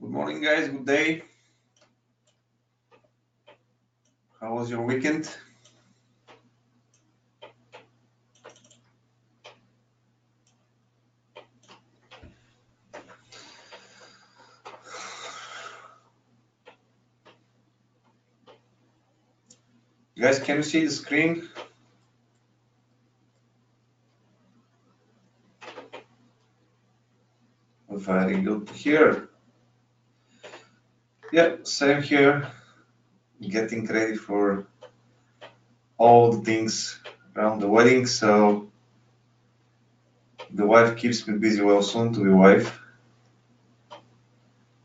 Good morning, guys. Good day. How was your weekend? You guys, can you see the screen? Very good to hear. Yeah, same here. Getting ready for all the things around the wedding, so the wife keeps me busy. Well, soon to be wife.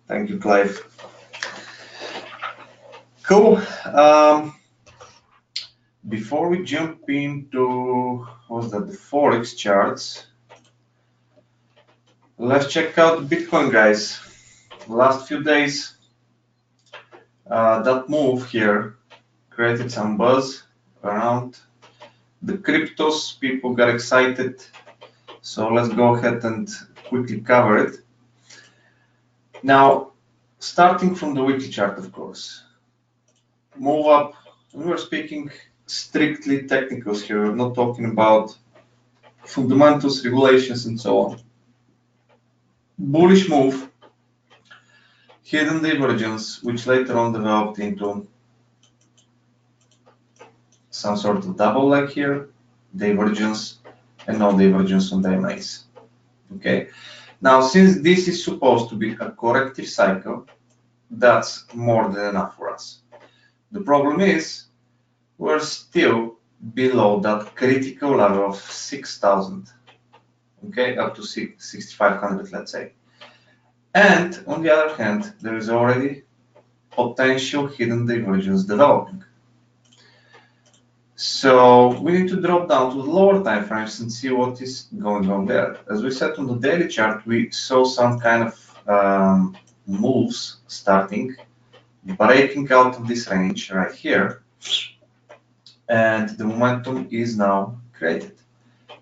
Thank you, Clive. Cool. Before we jump into the Forex charts, let's check out the Bitcoin, guys. Last few days, that move here created some buzz around the cryptos. People got excited, so let's go ahead and quickly cover it. Now, starting from the weekly chart, of course, move up. We're speaking strictly technicals here. We're not talking about fundamentals, regulations, and so on. Bullish move, hidden divergence, which later on developed into some sort of double leg here, divergence, and no divergence on the MAs. Okay. Now, since this is supposed to be a corrective cycle, that's more than enough for us. The problem is we're still below that critical level of 6,000, okay, up to 6,500, let's say. And on the other hand, there is already potential hidden divergence developing. So we need to drop down to the lower time frames and see what is going on there. As we said on the daily chart, we saw some kind of moves starting, breaking out of this range right here, and the momentum is now created.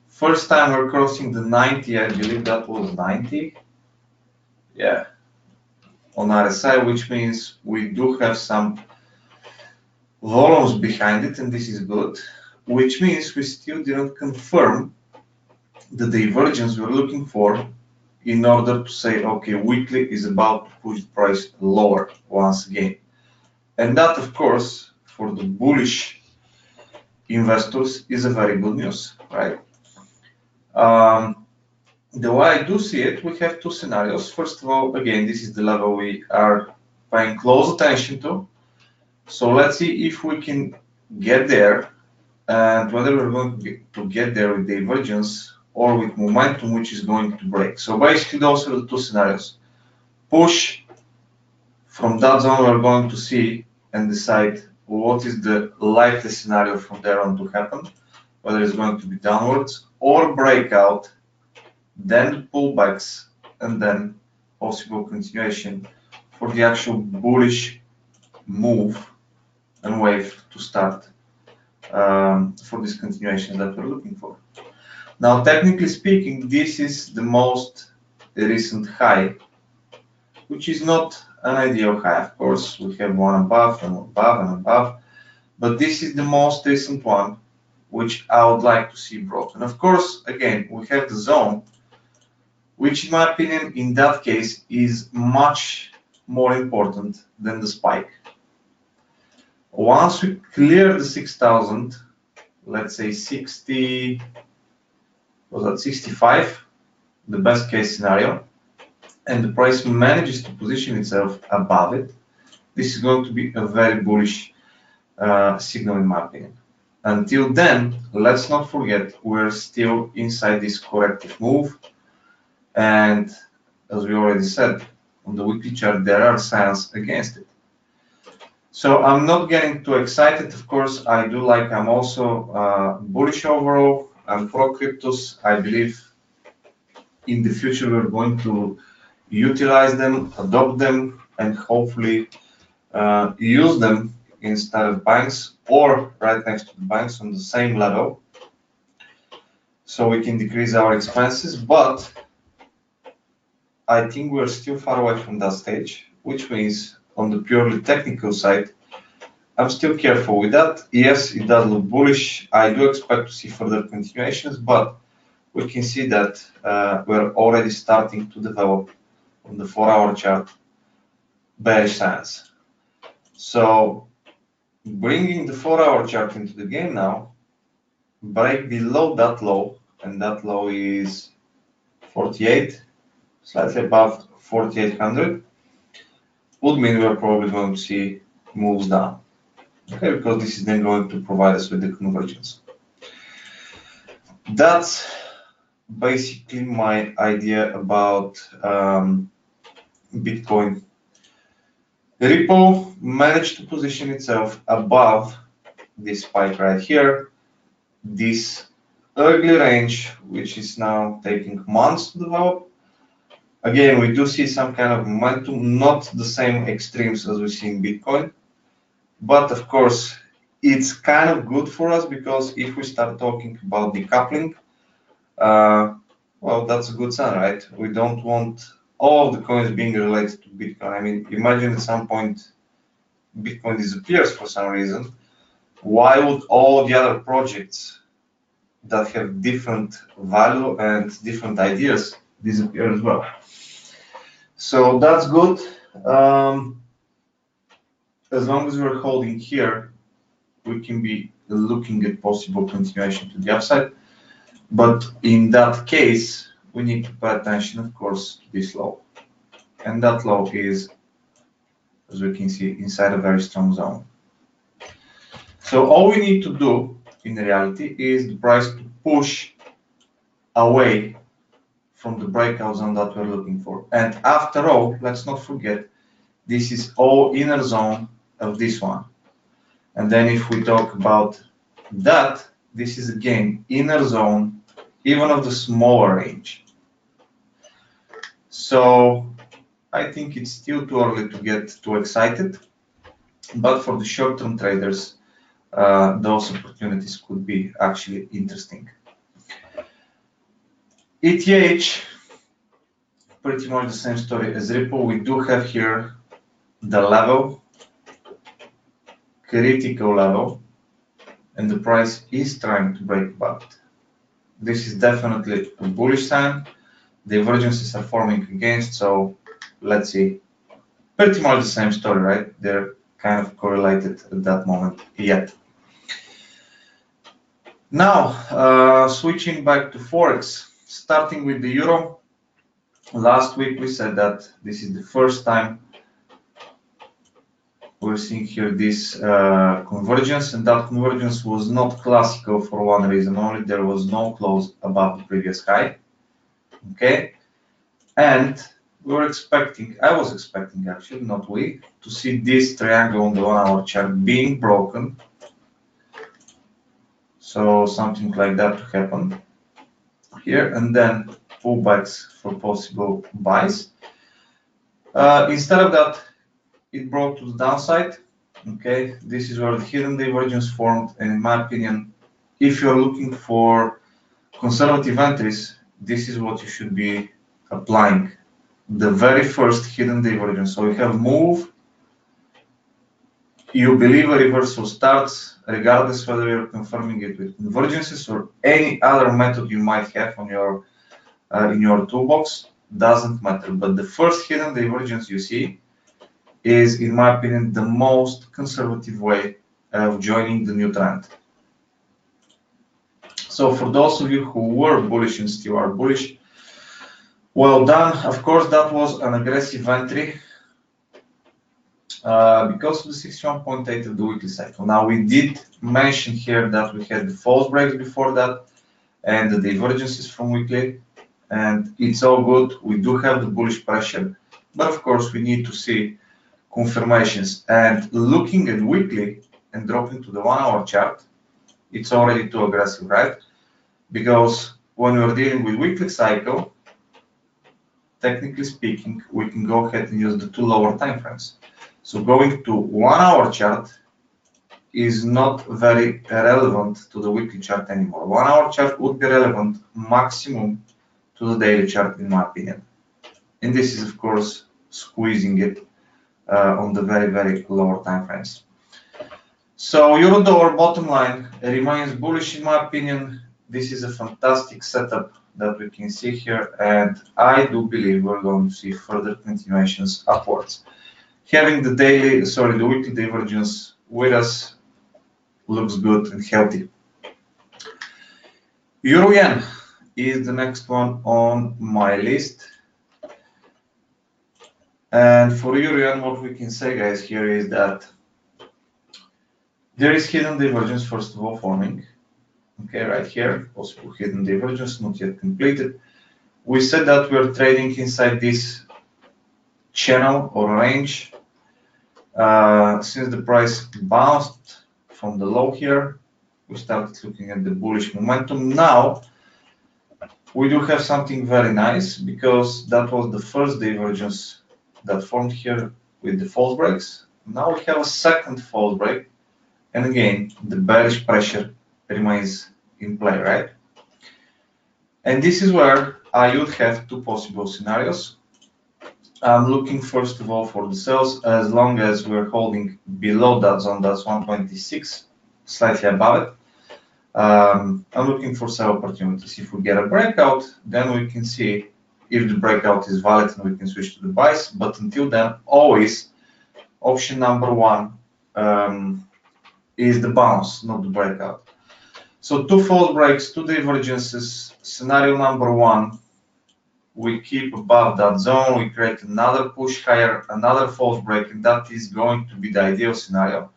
First time we're crossing the 90, I believe that was 90. Yeah, on RSI, which means we do have some volumes behind it, and this is good, which means we still didn't confirm the divergence we're looking for in order to say, okay, weekly is about to push the price lower once again. And that, of course, for the bullish investors is a very good news, right? The way I do see it, we have two scenarios. First of all, again, this is the level we are paying close attention to. So let's see if we can get there, and whether we're going to get there with divergence or with momentum, which is going to break. So basically, those are the two scenarios. Push from that zone, we're going to see and decide what is the likely scenario from there on to happen, whether it's going to be downwards or breakout, then pullbacks, and then possible continuation for the actual bullish move and wave to start for this continuation that we're looking for. Now, technically speaking, this is the most recent high, which is not an ideal high. Of course, we have one above and above and above, but this is the most recent one, which I would like to see broken. Of course, again, we have the zone, which in my opinion, in that case, is much more important than the spike. Once we clear the 6,000, let's say 60, was that 65, the best case scenario, and the price manages to position itself above it, this is going to be a very bullish signal in my opinion. Until then, let's not forget we're still inside this corrective move, and as we already said on the weekly chart, there are signs against it. So I'm not getting too excited. Of course, I'm also bullish overall. I'm pro cryptos. I believe in the future we're going to utilize them, adopt them, and hopefully use them instead of banks or right next to the banks on the same level, so we can decrease our expenses. But I think we're still far away from that stage, which means on the purely technical side, I'm still careful with that. Yes, it does look bullish. I do expect to see further continuations, but we can see that we're already starting to develop on the 4-hour chart bearish signs. So bringing the 4-hour chart into the game now, break below that low, and that low is 48, slightly above 4800, would mean we're probably going to see moves down. Okay, because this is then going to provide us with the convergence. That's basically my idea about Bitcoin. Ripple managed to position itself above this spike right here, this ugly range, which is now taking months to develop. Again, we do see some kind of momentum, not the same extremes as we see in Bitcoin, but of course, it's kind of good for us because if we start talking about decoupling, well, that's a good sign, right? We don't want all of the coins being related to Bitcoin. I mean, imagine at some point Bitcoin disappears for some reason. Why would all the other projects that have different value and different ideas disappear as well? So that's good. As long as we're holding here, we can be looking at possible continuation to the upside. But in that case, we need to pay attention, of course, to this low. And that low is, as we can see, inside a very strong zone. So all we need to do in reality is the price to push away from the breakout zone that we're looking for. And after all, let's not forget, this is all inner zone of this one. And then if we talk about that, this is again inner zone, even of the smaller range. So I think it's still too early to get too excited, but for the short-term traders, those opportunities could be actually interesting. ETH, pretty much the same story as Ripple. We do have here the level, critical level, and the price is trying to break above it. This is definitely a bullish sign. Divergences are forming against, so let's see. Pretty much the same story, right? They're kind of correlated at that moment yet. Now, switching back to Forex, starting with the Euro. Last week we said that this is the first time we're seeing here this convergence, and that convergence was not classical for one reason only. There was no close above the previous high. Okay, and we were expecting, I was expecting actually, not we, to see this triangle on the 1-hour chart being broken. So something like that to happen here, and then pullbacks for possible buys. Instead of that, it broke to the downside. Okay, this is where the hidden divergence formed, and in my opinion, if you're looking for conservative entries, this is what you should be applying. The very first hidden divergence. So you have move, you believe a reversal starts, regardless whether you're confirming it with convergences or any other method you might have on your in your toolbox, doesn't matter. But the first hidden divergence you see is, in my opinion, the most conservative way of joining the new trend. So for those of you who were bullish and still are bullish, well done. Of course, that was an aggressive entry because of the 61.8 of the weekly cycle. Now, we did mention here that we had the false breaks before that and the divergences from weekly, and it's all good. We do have the bullish pressure, but of course, we need to see confirmations. And looking at weekly and dropping to the 1-hour chart, it's already too aggressive, right? Because when we're dealing with weekly cycle, technically speaking, we can go ahead and use the 2 lower time frames. So going to 1-hour chart is not very relevant to the weekly chart anymore. 1-hour chart would be relevant maximum to the daily chart, in my opinion. and this is of course squeezing it on the very lower time frames. So Eurodollar bottom line remains bullish in my opinion. This is a fantastic setup that we can see here, and I do believe we're going to see further continuations upwards. Having the weekly divergence with us looks good and healthy. Euro Yen is the next one on my list. And for Euro Yen, what we can say, guys, here is that there is hidden divergence, first of all, forming. Okay, right here, possible hidden divergence, not yet completed. We said that we're trading inside this channel or range. Since the price bounced from the low here, we started looking at the bullish momentum. Now, we do have something very nice, because that was the first divergence that formed here with the false breaks. Now we have a second false break, and again, the bearish pressure remains in play, right? And this is where I would have two possible scenarios. I'm looking first of all for the sells, as long as we're holding below that zone, that's 126, slightly above it. I'm looking for sell opportunities. If we get a breakout, then we can see if the breakout is valid and we can switch to the buys. But until then, always option number one is the bounce, not the breakout. So two false breaks, two divergences. Scenario number one, we keep above that zone, we create another push higher, another false break, and that is going to be the ideal scenario.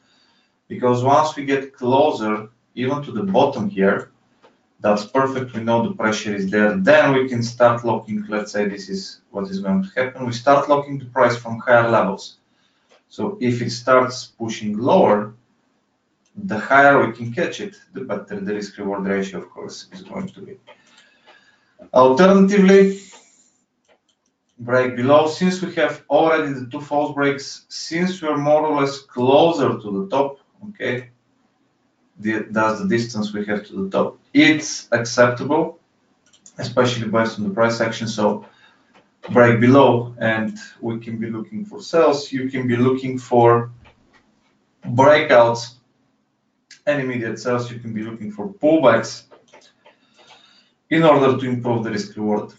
Because once we get closer, even to the bottom here, that's perfect, we know the pressure is there, then we can start locking, let's say this is what is going to happen, we start locking the price from higher levels. So if it starts pushing lower, the higher we can catch it, the better the risk-reward ratio, of course, is going to be. Alternatively, break below. Since we have already the two false breaks, since we're more or less closer to the top, okay, that's the distance we have to the top, it's acceptable, especially based on the price action. So break below, and we can be looking for sells. You can be looking for breakouts and immediate sells. You can be looking for pullbacks in order to improve the risk reward.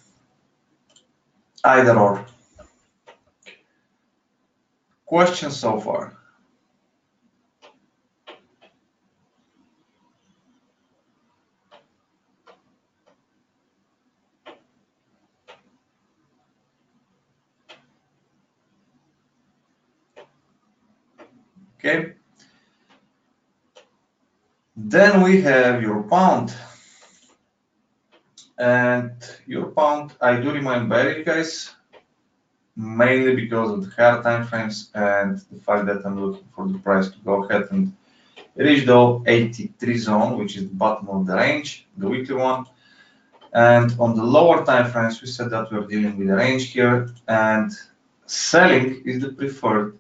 Either or. Questions so far? Okay. Then we have Euro Pound. And Euro Pound, I do remain bearish, guys, mainly because of the higher time frames and the fact that I'm looking for the price to go ahead and reach the 83 zone, which is the bottom of the range, the weekly one. And on the lower time frames, we said that we're dealing with a range here, and selling is the preferred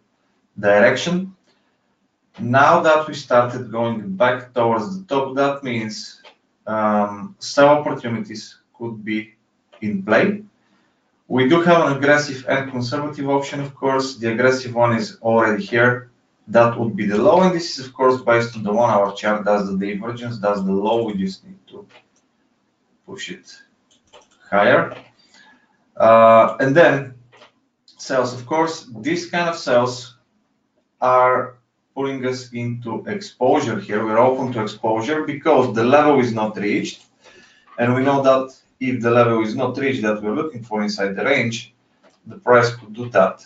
direction. Now that we started going back towards the top, that means sell opportunities could be in play. We do have an aggressive and conservative option, of course. The aggressive one is already here. That would be the low, and this is, of course, based on the 1 hour chart. That's the divergence, that's the low. We just need to push it higher. And then sales, of course. These kind of sales are pulling us into exposure here. We're open to exposure because the level is not reached, and we know that if the level is not reached that we're looking for inside the range, the price could do that.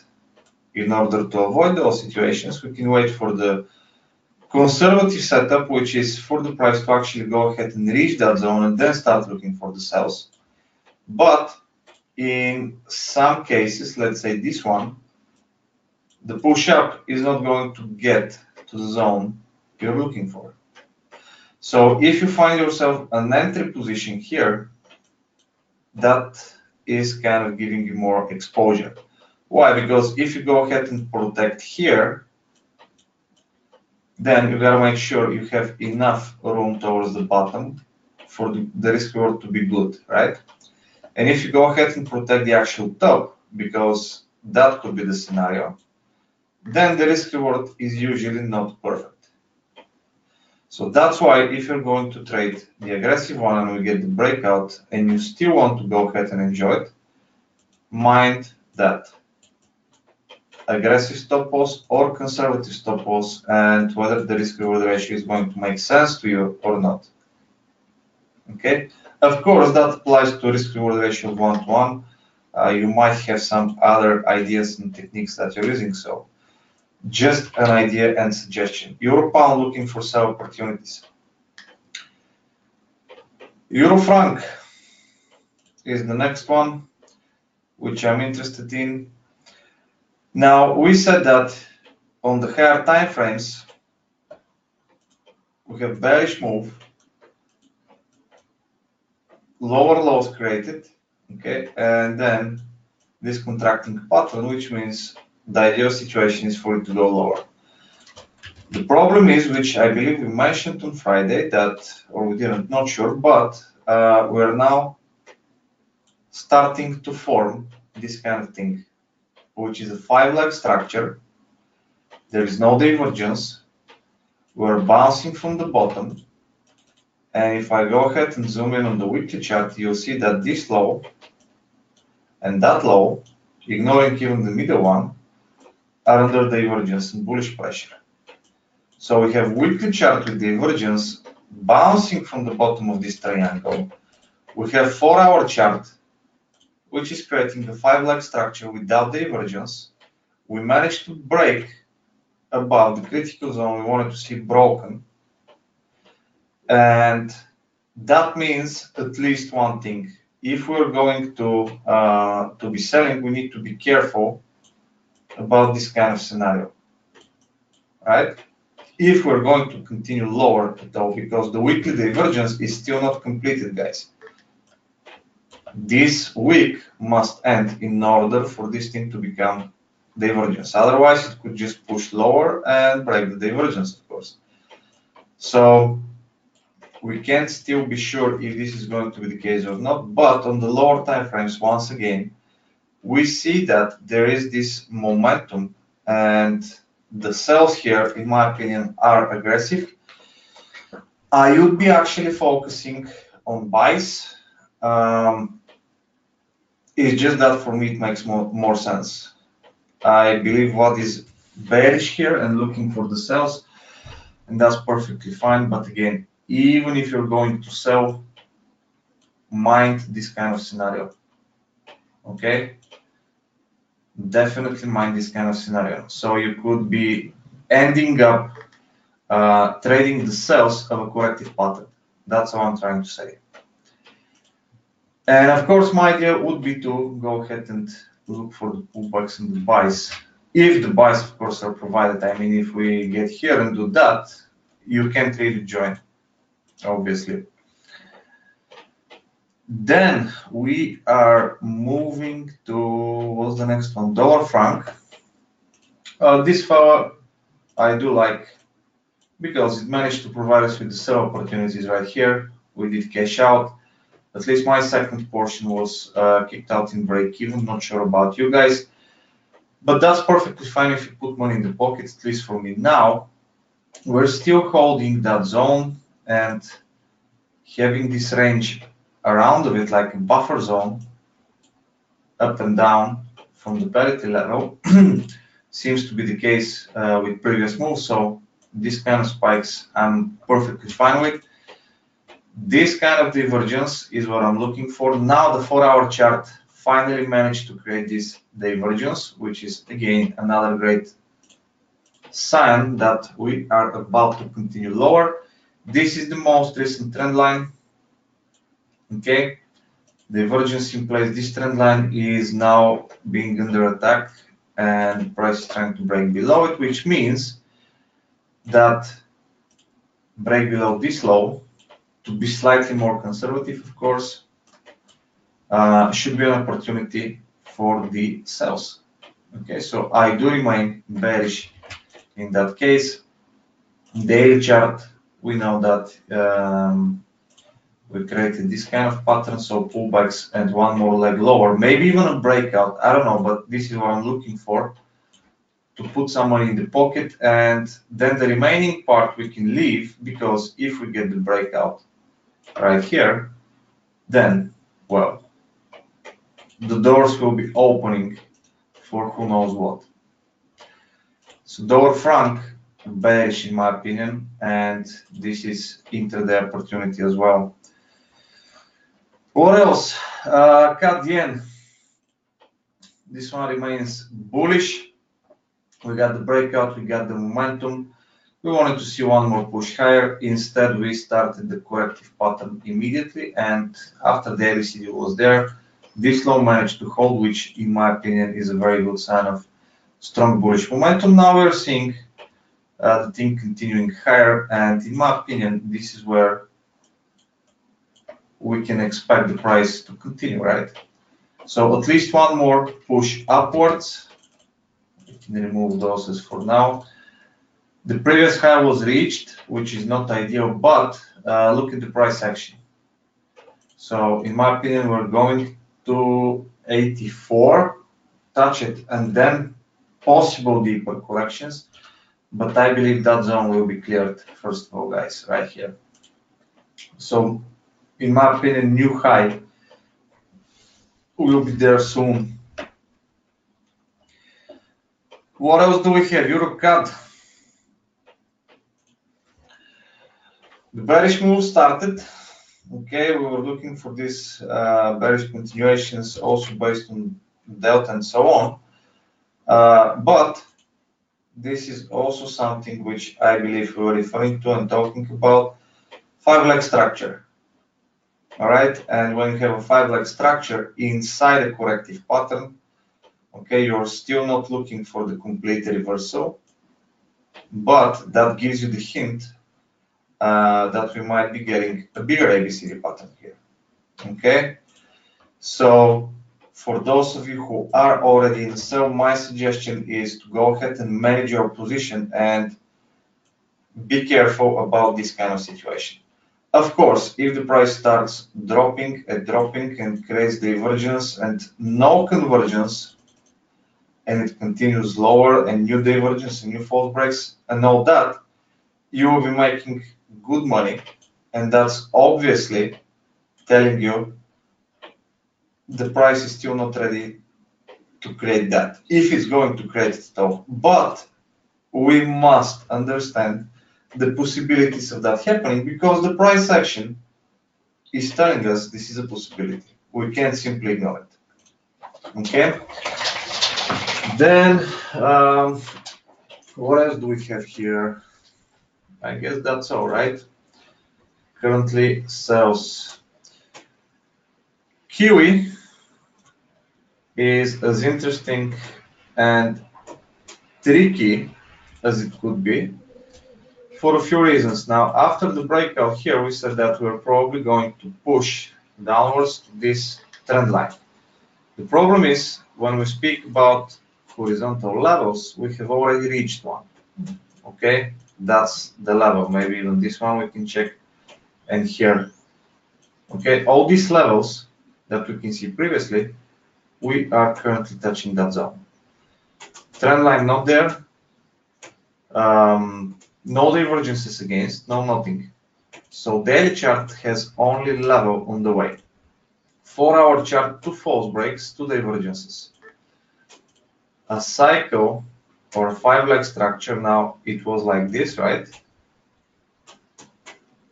In order to avoid those situations, we can wait for the conservative setup, which is for the price to actually go ahead and reach that zone and then start looking for the sells. But in some cases, let's say this one, the push up is not going to get to the zone you're looking for. So if you find yourself an entry position here, that is kind of giving you more exposure. Why? Because if you go ahead and protect here, then you gotta make sure you have enough room towards the bottom for the risk reward to be good, right? And if you go ahead and protect the actual top, because that could be the scenario, then the risk reward is usually not perfect. So that's why if you're going to trade the aggressive one and we get the breakout and you still want to go ahead and enjoy it, mind that aggressive stop loss or conservative stop loss and whether the risk reward ratio is going to make sense to you or not. Okay, of course that applies to risk reward ratio of 1:1. You might have some other ideas and techniques that you're using, so just an idea and suggestion. Euro pound looking for sell opportunities. Euro franc is the next one which I'm interested in. Now we said that on the higher time frames we have bearish move, lower lows created, okay, and then this contracting pattern, which means the ideal situation is for it to go lower. The problem is, which I believe we mentioned on Friday, that, or we didn't, not sure, but we're now starting to form this kind of thing, which is a 5-leg structure. There is no divergence. We're bouncing from the bottom. And if I go ahead and zoom in on the weekly chart, you'll see that this low and that low, ignoring even the middle one, are under divergence and bullish pressure. So we have weekly chart with divergence bouncing from the bottom of this triangle. We have 4-hour chart, which is creating the 5-leg structure without divergence. We managed to break above the critical zone we wanted to see broken. And that means at least one thing. If we're going to be selling, we need to be careful about this kind of scenario, right? If we're going to continue lower though, because the weekly divergence is still not completed, guys. This week must end in order for this thing to become divergence. Otherwise, it could just push lower and break the divergence, of course. So we can't still be sure if this is going to be the case or not, but on the lower time frames, once again, we see that there is this momentum, and the sells here, in my opinion, are aggressive. I would be actually focusing on buys. It's just that for me it makes more sense. I believe what is bearish here and looking for the sells, and that's perfectly fine. But again, even if you're going to sell, mind this kind of scenario. Okay, definitely mind this kind of scenario. So you could be ending up trading the sells of a corrective pattern. That's what I'm trying to say. And of course, my idea would be to go ahead and look for the pullbacks and the buys. If the buys, of course, are provided. I mean, if we get here and do that, you can't really join, obviously. Then we are moving to, what's the next one? Dollar franc. This fella I do like because it managed to provide us with the sell opportunities right here. We did cash out. At least my second portion was kicked out in break even. Not sure about you guys, but that's perfectly fine if you put money in the pocket, at least for me. Now we're still holding that zone and having this range around of it, like a buffer zone, up and down from the parity level. Seems to be the case with previous moves. So this kind of spikes I'm perfectly fine with. This kind of divergence is what I'm looking for. Now the 4-hour chart finally managed to create this divergence, which is again another great sign that we are about to continue lower. This is the most recent trend line. Okay, divergence in place. This trend line is now being under attack and price is trying to break below it, which means that break below this low, to be slightly more conservative, of course, should be an opportunity for the sells. Okay, so I do remain bearish in that case. Daily chart, we know that We created this kind of pattern, so pullbacks and one more leg lower, maybe even a breakout, I don't know, but this is what I'm looking for, to put some money in the pocket, and then the remaining part we can leave, because if we get the breakout right here, then, well, the doors will be opening for who knows what. So dollar franc, bearish in my opinion, and this is intraday opportunity as well. What else? CAD yen. This one remains bullish. We got the breakout, we got the momentum. We wanted to see one more push higher. Instead, we started the corrective pattern immediately, and after the LCD was there, this low managed to hold, which in my opinion is a very good sign of strong bullish momentum. Now we're seeing the thing continuing higher, and in my opinion, this is where we can expect the price to continue, right? So at least one more push upwards. We can remove those as for now. The previous high was reached, which is not ideal, but look at the price action. So in my opinion, we're going to 84, touch it, and then possible deeper corrections. But I believe that zone will be cleared first of all, guys, right here. So in my opinion, new high will be there soon. What else do we have? Euro CAD. The bearish move started. Okay, we were looking for these bearish continuations, also based on delta and so on. But this is also something which I believe we were referring to and talking about, 5-leg structure. All right, and when you have a 5-leg structure inside a corrective pattern, okay, you're still not looking for the complete reversal, but that gives you the hint that we might be getting a bigger ABCD pattern here. Okay, so for those of you who are already in sell, my suggestion is to go ahead and manage your position and be careful about this kind of situation. Of course, if the price starts dropping and creates divergence and no convergence, and it continues lower and new divergence and new false breaks and all that, you will be making good money, and that's obviously telling you the price is still not ready to create that, if it's going to create it though. But we must understand the possibilities of that happening, because the price action is telling us this is a possibility. We can't simply ignore it. Okay. Then what else do we have here? I guess that's all right. Currently sells. Kiwi is as interesting and tricky as it could be, for a few reasons. Now, after the breakout here, we said that we're probably going to push downwards to this trend line. The problem is, when we speak about horizontal levels, we have already reached one. Okay, that's the level. Maybe even this one we can check, and here. Okay, all these levels that we can see previously, we are currently touching that zone. Trend line not there. No divergences against, no nothing. So daily chart has only level on the way. 4-hour chart, 2 false breaks, 2 divergences. A cycle or a 5-leg structure, now it was like this, right?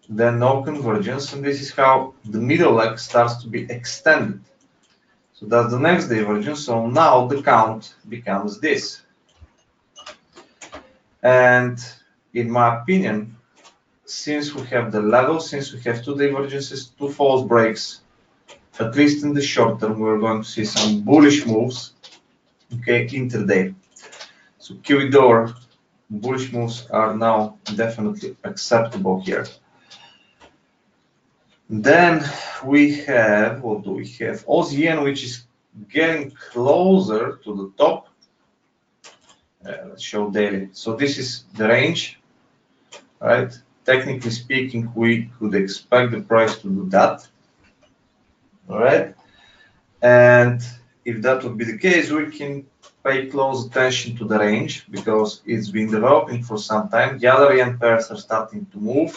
Then no convergence, and this is how the middle leg starts to be extended. So that's the next divergence. So now the count becomes this. And in my opinion, since we have the level, since we have 2 divergences, 2 false breaks, at least in the short term, we're going to see some bullish moves, okay, intraday. So Kiwi dollar bullish moves are now definitely acceptable here. Then we have, what do we have? Aussie yen, which is getting closer to the top. Let's show daily. So this is the range, right? technically speaking, we could expect the price to do that. All right, and if that would be the case, we can pay close attention to the range because it's been developing for some time. The other yen pairs are starting to move,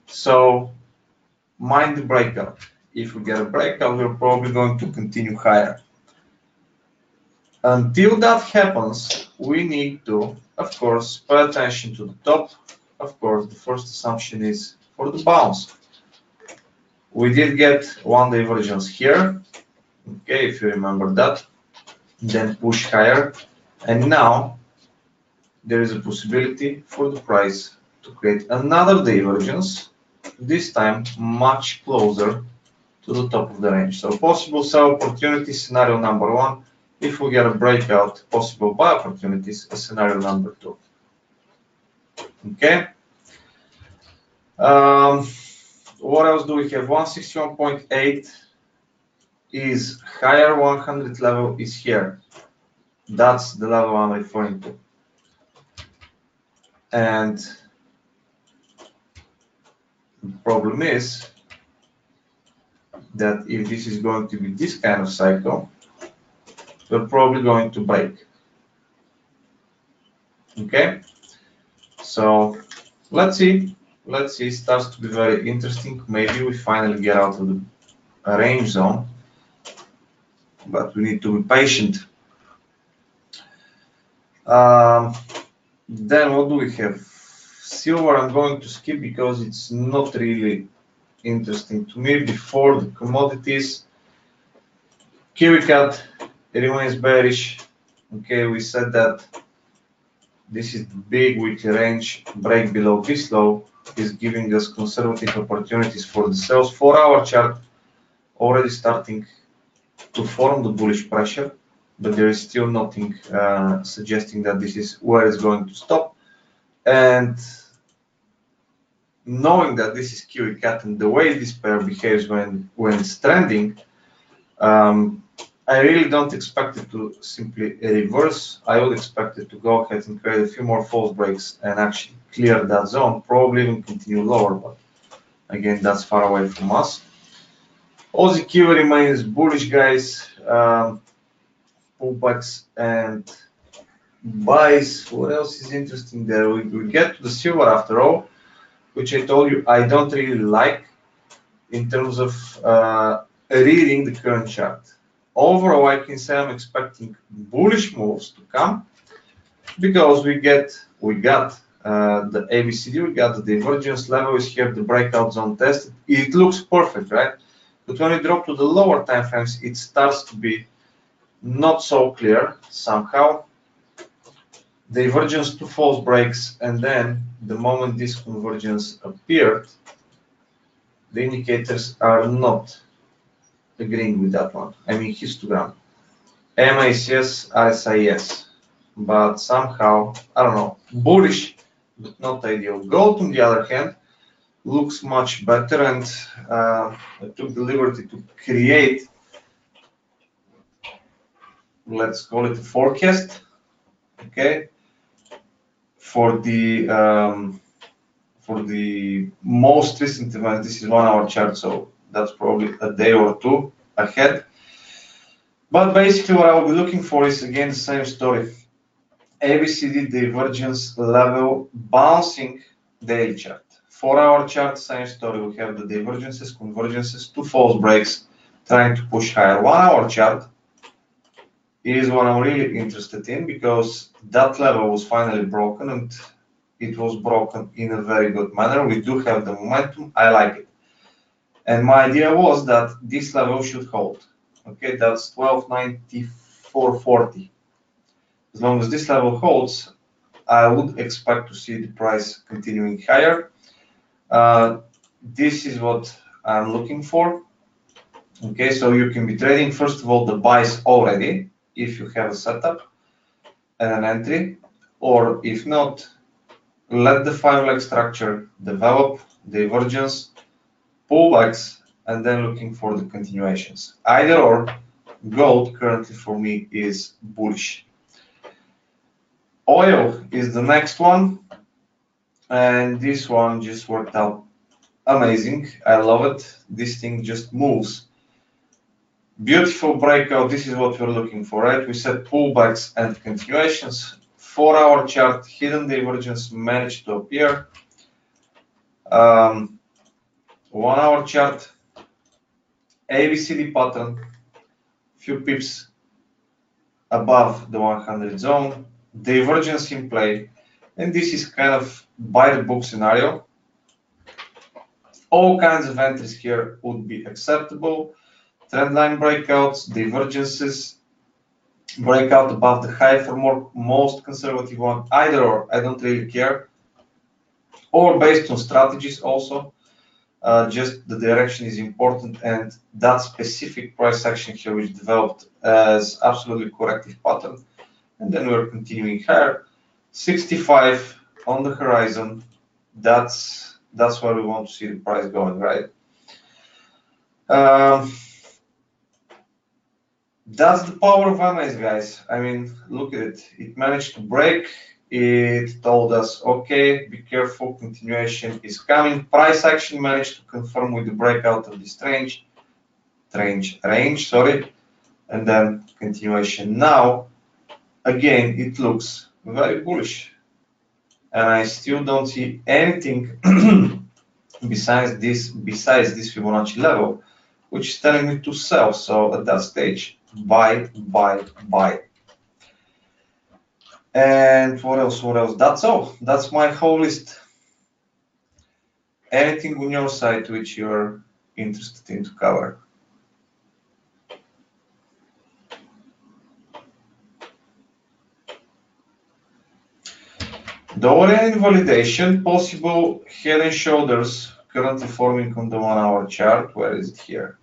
so mind the breakout. If we get a breakout, we're probably going to continue higher. Until that happens, we need to, of course, pay attention to the top. Of course, the first assumption is for the bounce. We did get one divergence here, okay, if you remember that, then push higher, and now there is a possibility for the price to create another divergence, this time much closer to the top of the range. So possible sell opportunities, scenario number 1. If we get a breakout, possible buy opportunities, scenario number 2. Okay. What else do we have? 161.8 is higher, 100 level is here. That's the level I'm referring to. And the problem is that if this is going to be this kind of cycle, we're probably going to break. Okay, so let's see. Let's see. It starts to be very interesting. Maybe we finally get out of the range zone, but we need to be patient. Then what do we have? Silver I'm going to skip because it's not really interesting to me. Before the commodities, Kiwi cat remains bearish. Okay, we said that this is the big weekly range. Break below this low is giving us conservative opportunities for the sales. 4-hour chart already starting to form the bullish pressure, but there is still nothing suggesting that this is where it's going to stop. And knowing that this is Kiwi cat and the way this pair behaves when it's trending, I really don't expect it to simply reverse. I would expect it to go ahead and create a few more false breaks and actually clear that zone, probably even continue lower, but again, that's far away from us. Aussie Kiwi remains bullish, guys. Pullbacks and buys. What else is interesting there? We get to the silver after all, which I told you I don't really like in terms of reading the current chart. Overall, I can say I'm expecting bullish moves to come because we got the ABCD, we got the divergence level is here, the breakout zone tested. It looks perfect, right? But when we drop to the lower time frames, it starts to be not so clear somehow. Divergence to false breaks, and then the moment this convergence appeared, the indicators are not agreeing with that one. I mean histogram. MACS, RSI yes, but somehow, I don't know, bullish, but not ideal. Gold, on the other hand, looks much better, and I took the liberty to create, let's call it a forecast, okay, for the most recent event. This is 1-hour chart, so that's probably a day or two ahead. But basically what I will be looking for is again the same story. ABCD divergence level bouncing daily chart. 4-hour chart, same story. We have the divergences, convergences, two false breaks trying to push higher. 1-hour chart is what I'm really interested in because that level was finally broken, and it was broken in a very good manner. We do have the momentum. I like it. And my idea was that this level should hold. Okay, that's 1294.40. As long as this level holds, I would expect to see the price continuing higher. This is what I'm looking for. Okay, so you can be trading, first of all, the buys already, if you have a setup and an entry, or if not, let the 5-leg structure develop, divergence, pullbacks, and then looking for the continuations. Either or, gold currently for me is bullish. Oil is the next one. and this one just worked out amazing. I love it. This thing just moves. Beautiful breakout. This is what we're looking for, right? We said pullbacks and continuations. 4-hour chart, hidden divergence managed to appear. 1-hour chart, ABCD pattern, few pips above the 100 zone, divergence in play, and this is kind of by the book scenario. All kinds of entries here would be acceptable. Trendline breakouts, divergences, breakout above the high for most conservative one, either or, I don't really care. Or based on strategies also. Just the direction is important, and that specific price action here which developed as absolutely corrective pattern. And then we're continuing here. 65 on the horizon. That's where we want to see the price going, right? That's the power of MAs, guys. I mean, look at it. It managed to break. It told us, okay, be careful, continuation is coming. Price action managed to confirm with the breakout of this range, sorry, and then continuation. Now, again, it looks very bullish, and I still don't see anything besides this Fibonacci level, which is telling me to sell. So at that stage, buy. And what else? That's all. That's my whole list. Anything on your side which you're interested in to cover? The Orion invalidation, possible head and shoulders currently forming on the 1-hour chart. Where is it here?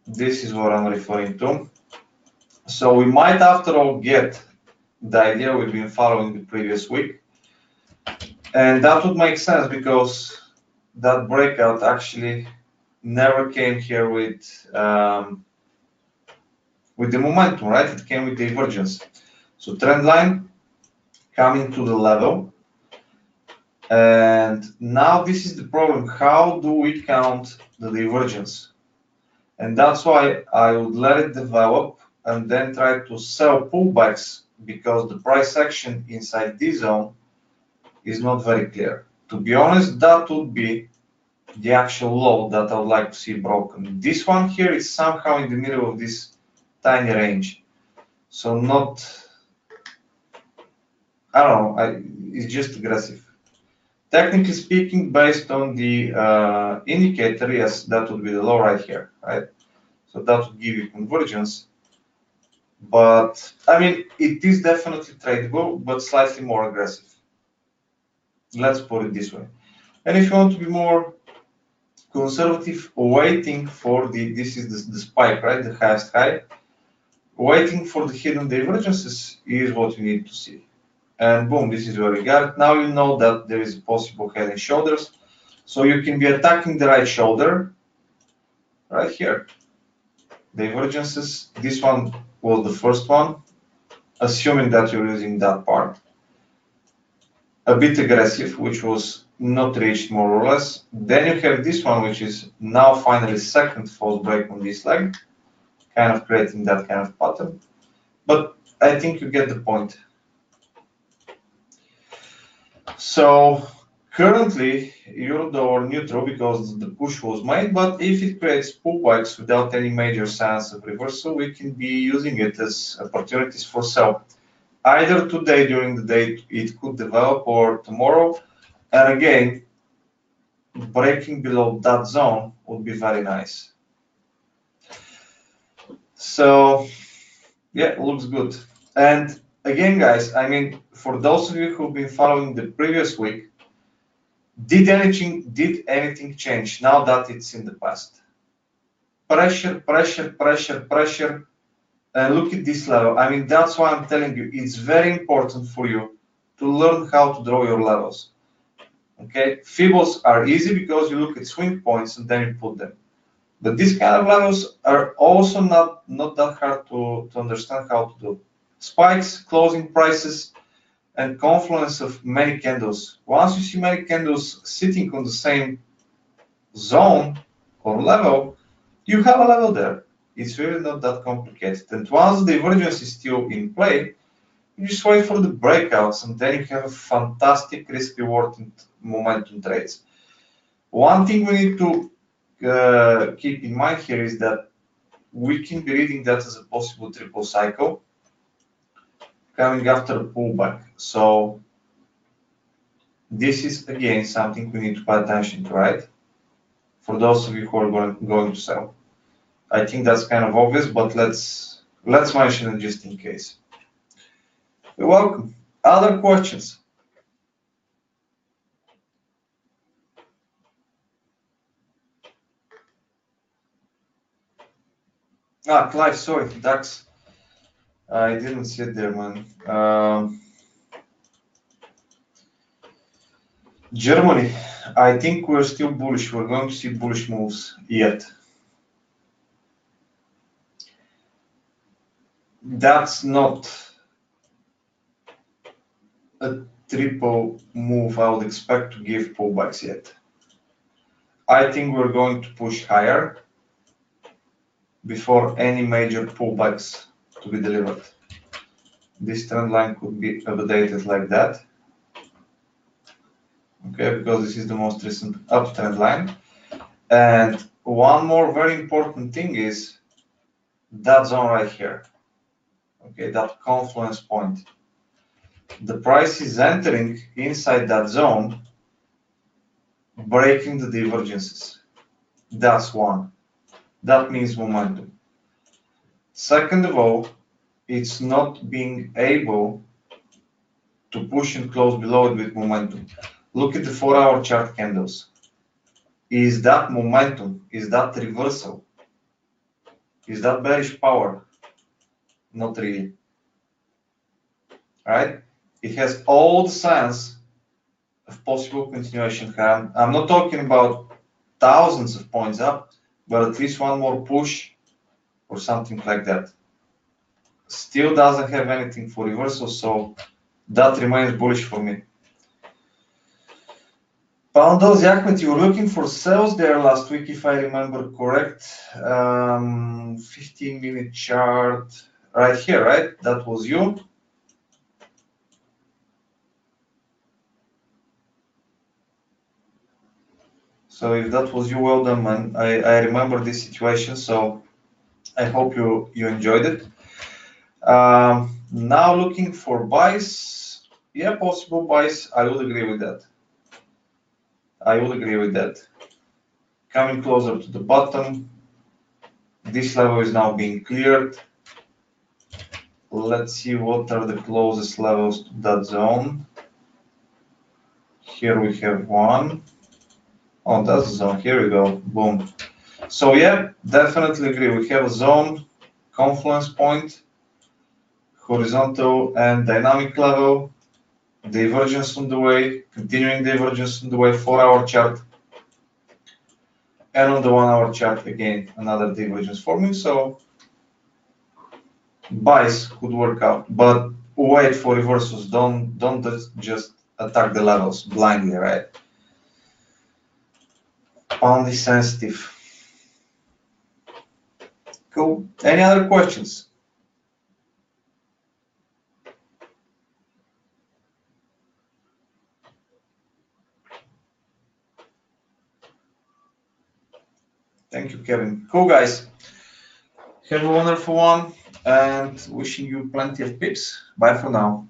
This is what I'm referring to. So we might, after all, get the idea we've been following the previous week. And that would make sense because that breakout actually never came here with the momentum, right? It came with divergence. So trend line coming to the level. And now this is the problem. How do we count the divergence? And that's why I would let it develop and then try to sell pullbacks, because the price action inside this zone is not very clear. To be honest, that would be the actual low that I would like to see broken. This one here is somehow in the middle of this tiny range. So not, I don't know, it's just aggressive. Technically speaking, based on the indicator, yes, that would be the low right here, right? So that would give you convergence. But I mean, it is definitely tradable, but slightly more aggressive. Let's put it this way. And if you want to be more conservative, waiting for this is the spike, right? The highest high. Waiting for the hidden divergences is what you need to see. And boom, this is where we got it. Now you know that there is a possible head and shoulders. So you can be attacking the right shoulder right here. Divergences. This one was the first one, assuming that you're using that part. A bit aggressive, which was not reached more or less. Then you have this one, which is now finally second false break on this leg, kind of creating that kind of pattern. But I think you get the point. So currently Eurodollar neutral because the push was made, but if it creates pullbacks without any major signs of reversal, we can be using it as opportunities for sell. Either today during the day it could develop, or tomorrow. And again, breaking below that zone would be very nice. So yeah, looks good. And again, guys, I mean, for those of you who've been following the previous week, did anything change now that it's in the past? Pressure, and look at this level. I mean, that's why I'm telling you, it's very important for you to learn how to draw your levels. Okay, Fibos are easy because you look at swing points and then you put them. But these kind of levels are also not that hard to understand how to do. Spikes, closing prices, and confluence of many candles. Once you see many candles sitting on the same zone or level, you have a level there. It's really not that complicated. And once the divergence is still in play, you just wait for the breakouts, and then you have a fantastic risk-reward and momentum trades. One thing we need to keep in mind here is that we can be reading that as a possible triple cycle coming after a pullback. So this is again something we need to pay attention to, right? For those of you who are going to sell. I think that's kind of obvious, but let's mention it just in case. You're welcome. Other questions? Clive, sorry, DAX. I didn't see it there, man. Germany, I think we're still bullish. We're going to see bullish moves yet. That's not a triple move I would expect to give pullbacks yet. I think we're going to push higher before any major pullbacks to be delivered. This trend line could be updated like that. Okay, because this is the most recent uptrend line. And one more very important thing is that zone right here. Okay, that confluence point. The price is entering inside that zone, breaking the divergences. That's one. That means momentum. Second of all, it's not being able to push and close below it with momentum. Look at the 4-hour chart candles. Is that momentum? Is that reversal? Is that bearish power? Not really. Right? It has all the signs of possible continuation. I'm not talking about thousands of points up, but at least one more push or something like that. Still doesn't have anything for reversal, so that remains bullish for me. Pound Aussie Ahmed, you were looking for sales there last week, if I remember correct. 15-minute chart right here, right? That was you. So if that was you, well done, man. I remember this situation, so I hope you enjoyed it. Now looking for buys. Yeah, possible buys. I would agree with that. I would agree with that. Coming closer to the bottom. This level is now being cleared. Let's see what are the closest levels to that zone. Here we have one. Oh, that's the zone. Here we go. Boom. So yeah, definitely agree. We have a zone, confluence point, horizontal and dynamic level, divergence on the way, continuing divergence on the way, 4-hour chart. And on the 1-hour chart, again, another divergence forming. So buys could work out, but wait for reversals. Don't just attack the levels blindly, right? Only sensitive. Cool. Any other questions? Thank you, Kevin. Cool, guys. Have a wonderful one and wishing you plenty of pips. Bye for now.